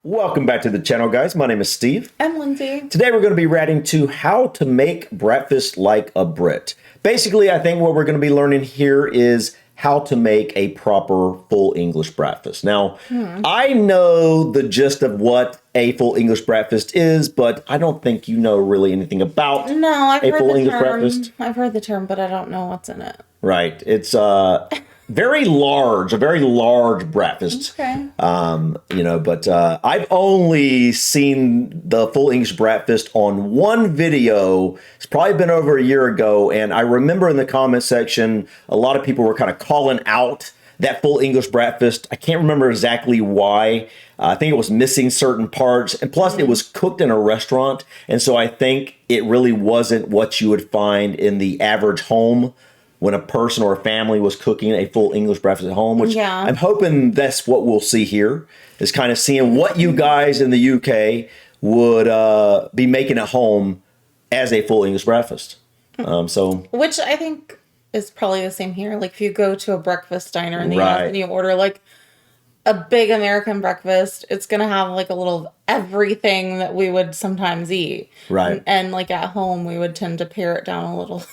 Welcome back to the channel, guys. My name is Steve. I'm Lindsay. Today we're going to be reacting to how to make breakfast like a Brit. Basically, I think what we're going to be learning here is how to make a proper full English breakfast. Now, I know the gist of what a full English breakfast is, but I don't think you know really anything about I've a heard full the English term. breakfast. I've heard the term, but I don't know what's in it. Right. It's a very large breakfast. Okay. But I've only seen the full English breakfast on one video. It's probably been over a year ago. And I remember in the comment section, a lot of people were kind of calling out that full English breakfast. I can't remember exactly why. I think it was missing certain parts. And plus it was cooked in a restaurant. And so I think it really wasn't what you would find in the average home when a person or a family was cooking a full English breakfast at home, which I'm hoping that's what we'll see here, is kind of seeing what you guys in the UK would be making at home as a full English breakfast. Which I think is probably the same here. Like if you go to a breakfast diner in the US and you order like a big American breakfast, it's going to have like a little of everything that we would sometimes eat. Right. And like at home, we would tend to pare it down a little.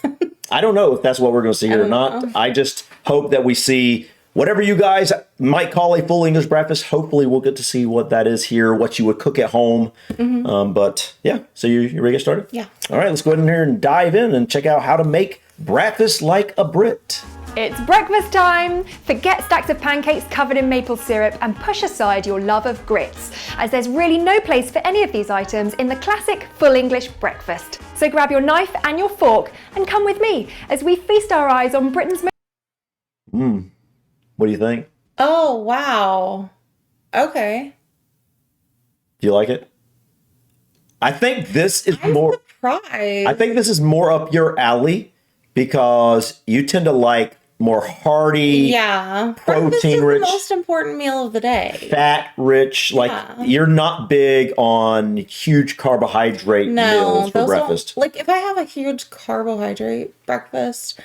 I don't know if that's what we're going to see here or not. I just hope that we see whatever you guys might call a full English breakfast. Hopefully we'll get to see what that is here, what you would cook at home. But yeah, so you ready to get started? Yeah. All right, let's go ahead in here and dive in and check out how to make breakfast like a Brit. It's breakfast time! Forget stacks of pancakes covered in maple syrup and push aside your love of grits, as there's really no place for any of these items in the classic full English breakfast. So grab your knife and your fork and come with me as we feast our eyes on Britain's most... What do you think? Oh, wow. Okay. Do you like it? I think this is I'm more... surprised. I think this is more up your alley because you tend to like more hearty, protein rich, the most important meal of the day. fat rich. Like you're not big on huge carbohydrate meals for breakfast. Like if I have a huge carbohydrate breakfast,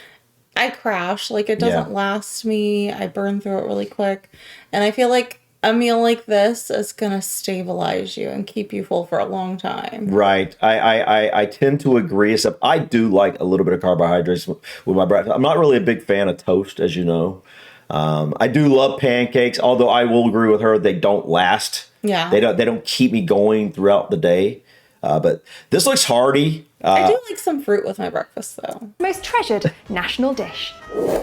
I crash. Like it doesn't last me. I burn through it really quick. And I feel like a meal like this is going to stabilize you and keep you full for a long time. Right. I tend to agree, except I do like a little bit of carbohydrates with my breakfast. I'm not really a big fan of toast, as you know. I do love pancakes, although I will agree with her, they don't last. Yeah. They don't keep me going throughout the day. But this looks hearty. I do like some fruit with my breakfast, though. most treasured national dish.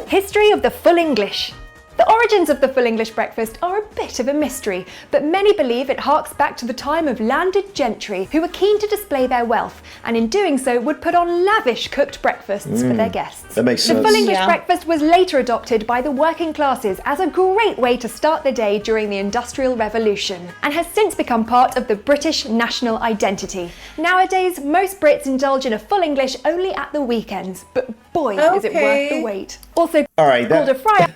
History of the full English. The origins of the full English breakfast are a bit of a mystery, but many believe it harks back to the time of landed gentry who were keen to display their wealth, and in doing so would put on lavish cooked breakfasts for their guests. That makes sense. The full English breakfast was later adopted by the working classes as a great way to start the day during the Industrial Revolution, and has since become part of the British national identity. Nowadays, most Brits indulge in a full English only at the weekends, but boy, is it worth the wait. Also called a fry-up.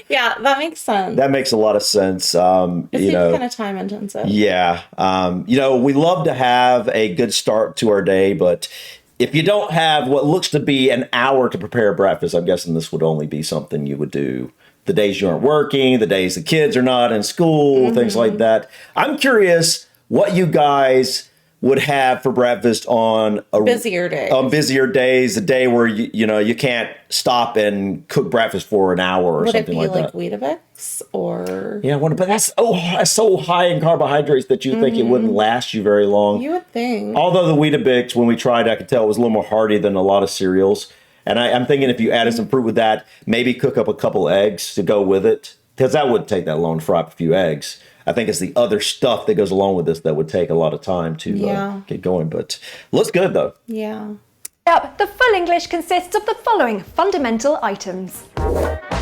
Yeah, that makes sense. That makes a lot of sense. It's kind of time intensive. Yeah. We love to have a good start to our day, but if you don't have what looks to be an hour to prepare breakfast, I'm guessing this would only be something you would do the days you aren't working, the days the kids are not in school, things like that. I'm curious what you guys would have for breakfast on a busier day. On busier days, a day where you can't stop and cook breakfast for an hour or something like that. Would it be like Weetabix or? Yeah, but that's so high in carbohydrates that you think it wouldn't last you very long. You would think. Although the Weetabix, when we tried, I could tell it was a little more hearty than a lot of cereals. And I'm thinking if you added some fruit with that, maybe cook up a couple eggs to go with it, because that wouldn't take that long to fry up a few eggs. I think it's the other stuff that goes along with this that would take a lot of time to get going. But looks good, though. Yeah. The full English consists of the following fundamental items.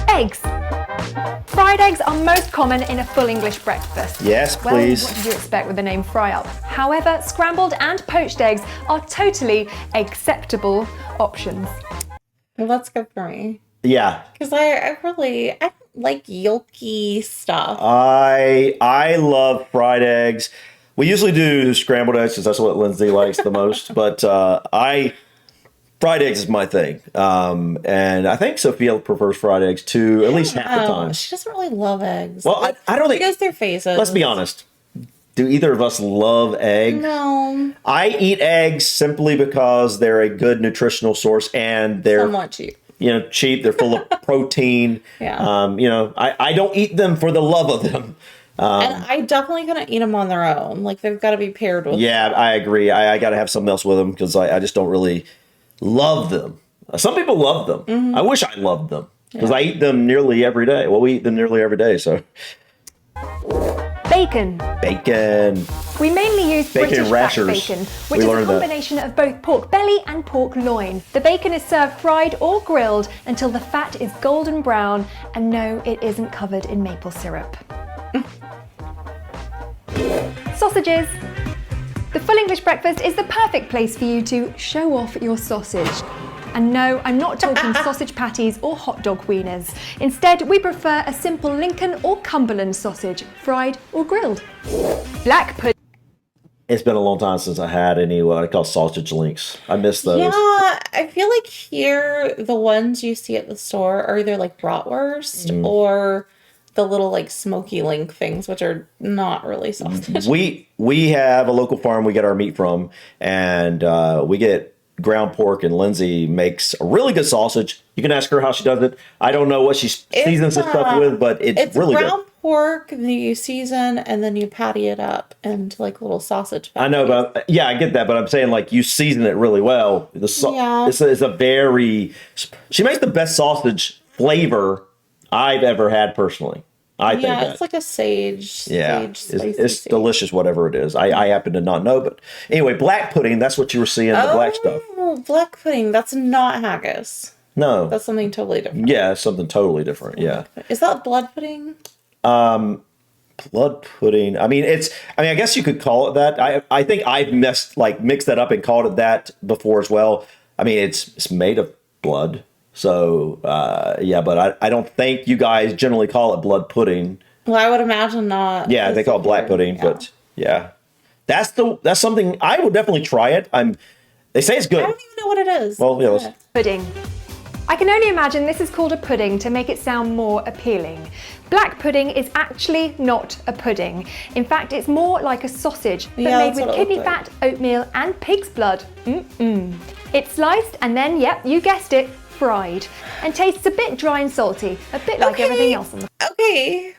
Eggs. Fried eggs are most common in a full English breakfast. Yes, please. Well, what did you expect with the name fry-up? However, scrambled and poached eggs are totally acceptable options. Well, that's good for me. Yeah. Because I don't like yolky stuff. I love fried eggs. We usually do scrambled eggs because that's what Lindsay likes the most. But fried eggs is my thing. And I think Sophia prefers fried eggs too, at least half the time. She doesn't really love eggs. Well, I don't think... She goes through phases. Let's be honest. do either of us love eggs? No. I eat eggs simply because they're a good nutritional source and they're Somewhat cheap. cheap. They're full of protein. Yeah. I don't eat them for the love of them. And I definitely couldn't eat them on their own. Like, they've got to be paired with. Yeah, I agree. I got to have something else with them because I just don't really love them. Some people love them. Mm-hmm. I wish I loved them because I eat them nearly every day. Well, we eat them nearly every day. So Bacon. bacon. We mainly use Bacon British rashers. black bacon, which We is a learned that. combination of both pork belly and pork loin. The bacon is served fried or grilled until the fat is golden brown, and no, it isn't covered in maple syrup. Sausages. The full English breakfast is the perfect place for you to show off your sausage. And no, I'm not talking sausage patties or hot dog wieners. Instead, we prefer a simple Lincoln or Cumberland sausage, fried or grilled. Black pudding. It's been a long time since I had any what I call sausage links. I miss those. Yeah, I feel like here, the ones you see at the store are either like bratwurst or the little like smoky link things, which are not really sausage. We have a local farm we get our meat from, and we get ground pork, and Lindsay makes a really good sausage. You can ask her how she does it. I don't know what she seasons this stuff with, but it's really good. Ground pork that you season, and then you patty it up into like little sausage patties. I know, but yeah, I get that, but I'm saying like you season it really well. Yeah. It's a very. She makes the best sausage flavor I've ever had personally. I think it's like a sage. yeah, Sage, it's delicious, whatever it is. I happen to not know, but anyway, black pudding. That's what you were seeing, the black stuff. Oh, black pudding. That's not haggis. No, That's something totally different. yeah, it's something totally different. Yeah, Is that blood pudding? blood pudding. I mean, I guess you could call it that. I think I've mixed that up and called it that before as well. I mean, it's made of blood. So, yeah, but I don't think you guys generally call it blood pudding. Well, I would imagine not. Yeah, they call it black pudding, but yeah. That's something I would definitely try it. They say it's good. I don't even know what it is. Well, yeah, let's- Pudding. I can only imagine this is called a pudding to make it sound more appealing. Black pudding is actually not a pudding. In fact, it's more like a sausage, but Yeah, made that's with what it kidney looks like. fat, oatmeal, and pig's blood. It's sliced and then, yep, you guessed it, fried, and tastes a bit dry and salty, a bit like everything else on the. Okay.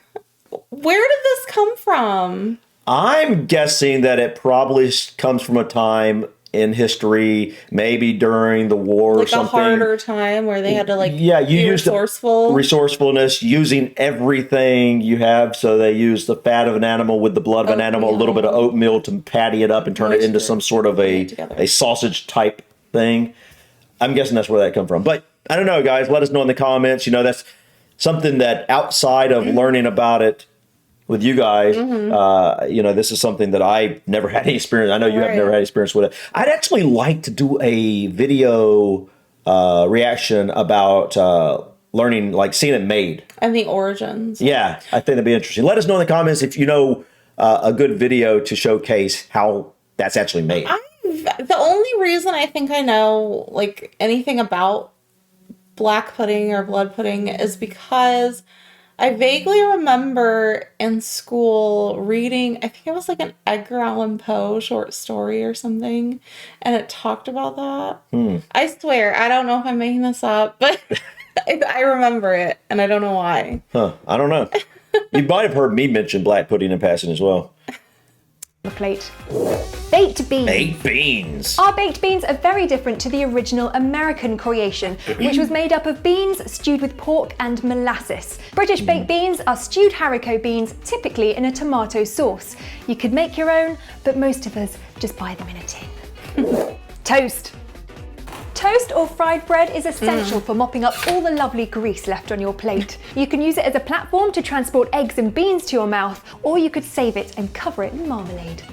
Where did this come from? I'm guessing that it probably comes from a time in history, maybe during the war or Like a something. harder time where they had to You be use resourceful. resourcefulness, using everything you have. So they use the fat of an animal with the blood of an animal, a little bit of oatmeal to patty it up and turn it into some sort of a sausage type thing. I'm guessing that's where that come from. But I don't know, guys. Let us know in the comments. That's something that outside of learning about it with you guys, this is something that I never had any experience. I know you have never had experience with it. I'd actually like to do a video reaction about learning, like seeing it made. And the origins. Yeah, I think that'd be interesting. Let us know in the comments if you know a good video to showcase how that's actually made. The only reason I think I know like anything about black pudding or blood pudding is because I vaguely remember in school reading, I think it was like an Edgar Allan Poe short story or something, and it talked about that. I swear, I don't know if I'm making this up, but I remember it, and I don't know why. Huh, I don't know. You might have heard me mention black pudding in passing as well. The plate. Baked beans. Baked beans. Our baked beans are very different to the original American creation, which was made up of beans stewed with pork and molasses. British baked beans are stewed haricot beans, typically in a tomato sauce. You could make your own, but most of us just buy them in a tin. Toast. Toast or fried bread is essential for mopping up all the lovely grease left on your plate. You can use it as a platform to transport eggs and beans to your mouth, or you could save it and cover it in marmalade.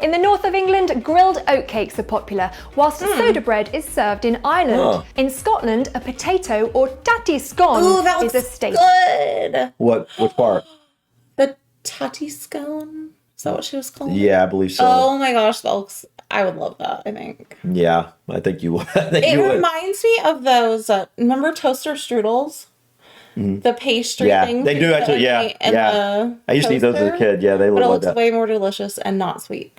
In the north of England, grilled oatcakes are popular, whilst soda bread is served in Ireland. In Scotland, a potato or tatty scone is a staple. Good. Which part? The tatty scone? Is that what she was calling it? Yeah, I believe so. Oh my gosh, that looks... I would love that, I think. Yeah, I think you would. It reminds me of those, remember toaster strudels? the pastry Yeah, thing. they do actually. Yeah, I used to eat those as a kid. Yeah, they But look it like looks that. way more delicious and not sweet.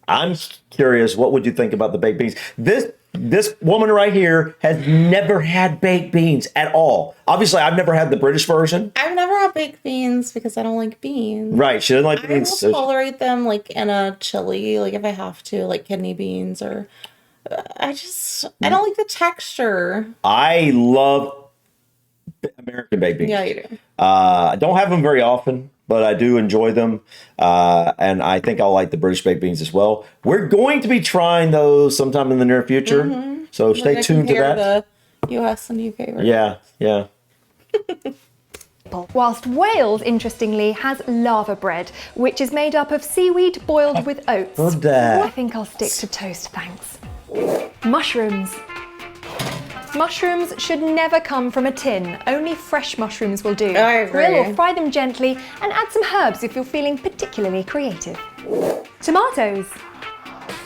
I'm curious, what would you think about the baked beans? This woman right here has never had baked beans at all. Obviously, I've never had the British version. I've never had baked beans because I don't like beans. Right, she doesn't like I beans. will So tolerate them like in a chili, like if I have to, like kidney beans or. I don't like the texture. I love American baked beans. Yeah, you do. I don't have them very often, but I do enjoy them. And I think I'll like the British baked beans as well. We're going to be trying those sometime in the near future. So stay tuned to that. The US and UK version. Yeah. Whilst Wales, interestingly, has lava bread, which is made up of seaweed boiled with oats. Love that. I think I'll stick to toast, thanks. Mushrooms. Mushrooms should never come from a tin. Only fresh mushrooms will do. I agree. Grill or fry them gently and add some herbs if you're feeling particularly creative. Tomatoes.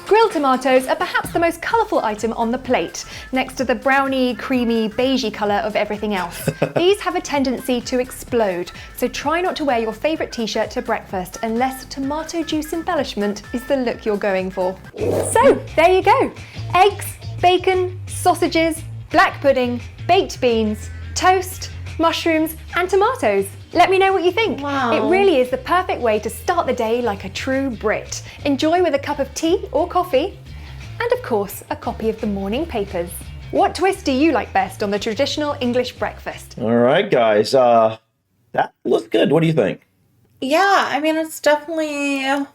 Grilled tomatoes are perhaps the most colourful item on the plate, next to the browny, creamy, beigey colour of everything else. These have a tendency to explode, so try not to wear your favourite t-shirt to breakfast unless tomato juice embellishment is the look you're going for. So, there you go. Eggs, bacon, sausages, black pudding, baked beans, toast, mushrooms and tomatoes. Let me know what you think. Wow. It really is the perfect way to start the day like a true Brit. Enjoy with a cup of tea or coffee, and of course, a copy of the morning papers. What twist do you like best on the traditional English breakfast? All right, guys. That looks good. What do you think? Yeah, I mean it's definitely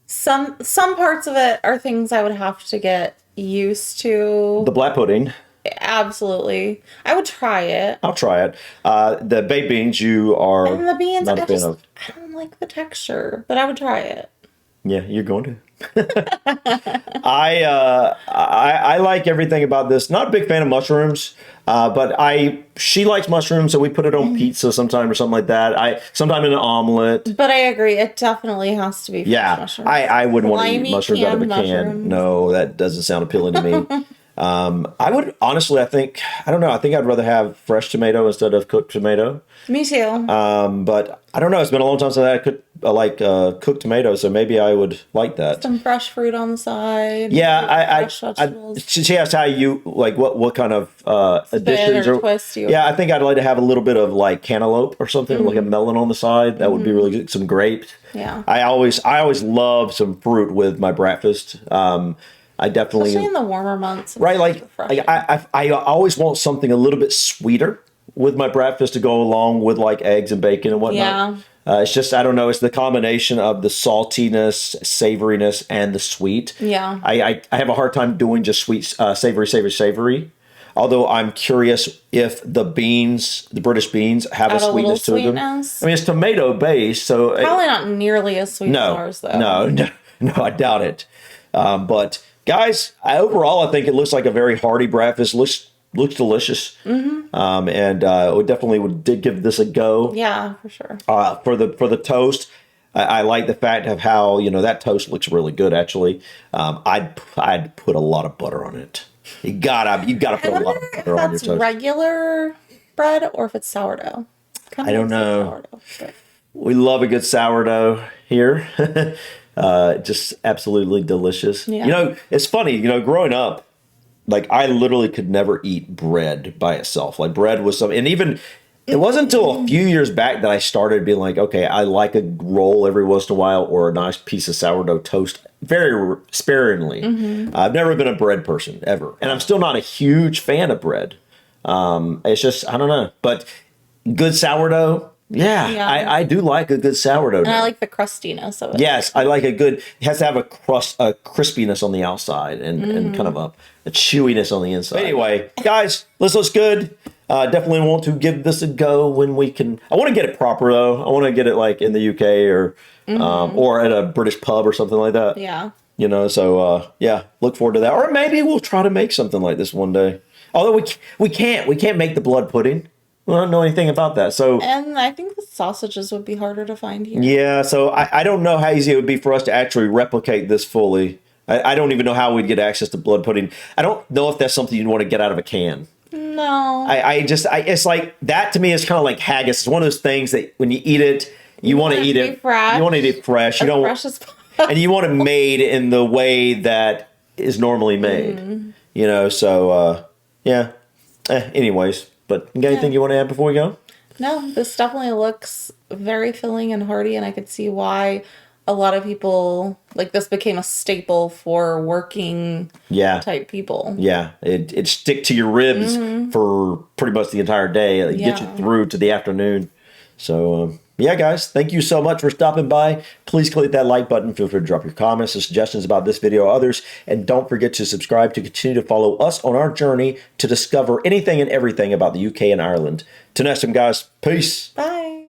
some parts of it are things I would have to get used to. The black pudding. Absolutely. I would try it. I'll try it. The baked beans you are And the beans, not a fan of. I don't like the texture, but I would try it. Yeah, you're going to. I like everything about this. Not a big fan of mushrooms, but she likes mushrooms, so we put it on pizza sometime or something like that. Sometime in an omelet. But I agree, it definitely has to be fresh Yeah, mushrooms. I wouldn't want to eat Slimy mushrooms out of a canned can. mushrooms. No, that doesn't sound appealing to me. I would honestly, I don't know. I think I'd rather have fresh tomato instead of cooked tomato. Me too. But I don't know. It's been a long time since I cooked tomatoes, so maybe I would like that. Some fresh fruit on the side. Yeah, fresh vegetables. she asked how you like what kind of additions or twist you. Yeah, I think I'd like to have a little bit of like cantaloupe or something, like a melon on the side. That would be really good. Some grapes. Yeah. I always love some fruit with my breakfast. I definitely, Especially in the warmer months. right? Like I always want something a little bit sweeter with my breakfast to go along with like eggs and bacon and whatnot. Yeah. It's just, I don't know. It's the combination of the saltiness, savoriness, and the sweet. Yeah. I have a hard time doing just sweet, savory. Although I'm curious if the British beans have a Add a little sweetness to them. sweetness. I mean, it's tomato based, so Probably not nearly as sweet as ours, though. no, I doubt it. But guys, overall, I think it looks like a very hearty breakfast. Looks delicious. Mm-hmm. And we definitely did give this a go. Yeah, for sure. For the toast, I like the fact of how that toast looks really good. Actually, I'd put a lot of butter on it. You gotta put a lot of butter on your toast. Regular bread or if it's sourdough. I don't know. Sourdough, but. We love a good sourdough here. Just absolutely delicious. Yeah. It's funny, growing up, like I literally could never eat bread by itself. Like bread was something, and even it wasn't until a few years back that I started being like, okay, I like a roll every once in a while or a nice piece of sourdough toast very sparingly. Mm-hmm. I've never been a bread person ever. And I'm still not a huge fan of bread. It's just, I don't know, but good sourdough. Yeah. I do like a good sourdough. And I like the crustiness of it. Yes, I like it has to have a crispiness on the outside and kind of a chewiness on the inside. Anyway, guys, this looks good. Definitely want to give this a go when we can. I want to get it proper though. I want to get it like in the UK or at a British pub or something like that. Yeah. So look forward to that. Or maybe we'll try to make something like this one day. Although we can't make the blood pudding. We don't know anything about that. And I think the sausages would be harder to find here. Yeah, so I don't know how easy it would be for us to actually replicate this fully. I don't even know how we'd get access to blood pudding. I don't know if that's something you'd want to get out of a can. No. It's like, that to me is kind of like haggis. It's one of those things that when you eat it, you want to eat it fresh. You want to eat it fresh. You don't, fresh as and you want it made in the way that is normally made. You know, so yeah. Anyways, but you got anything you want to add before we go? No, this definitely looks very filling and hearty, and I could see why a lot of people, like, this became a staple for working type people. Yeah, it stick to your ribs for pretty much the entire day. It get you through to the afternoon. So, yeah, guys, thank you so much for stopping by. Please click that like button. Feel free to drop your comments and suggestions about this video or others. And don't forget to subscribe to continue to follow us on our journey to discover anything and everything about the UK and Ireland. Till next time, guys. Peace. Bye.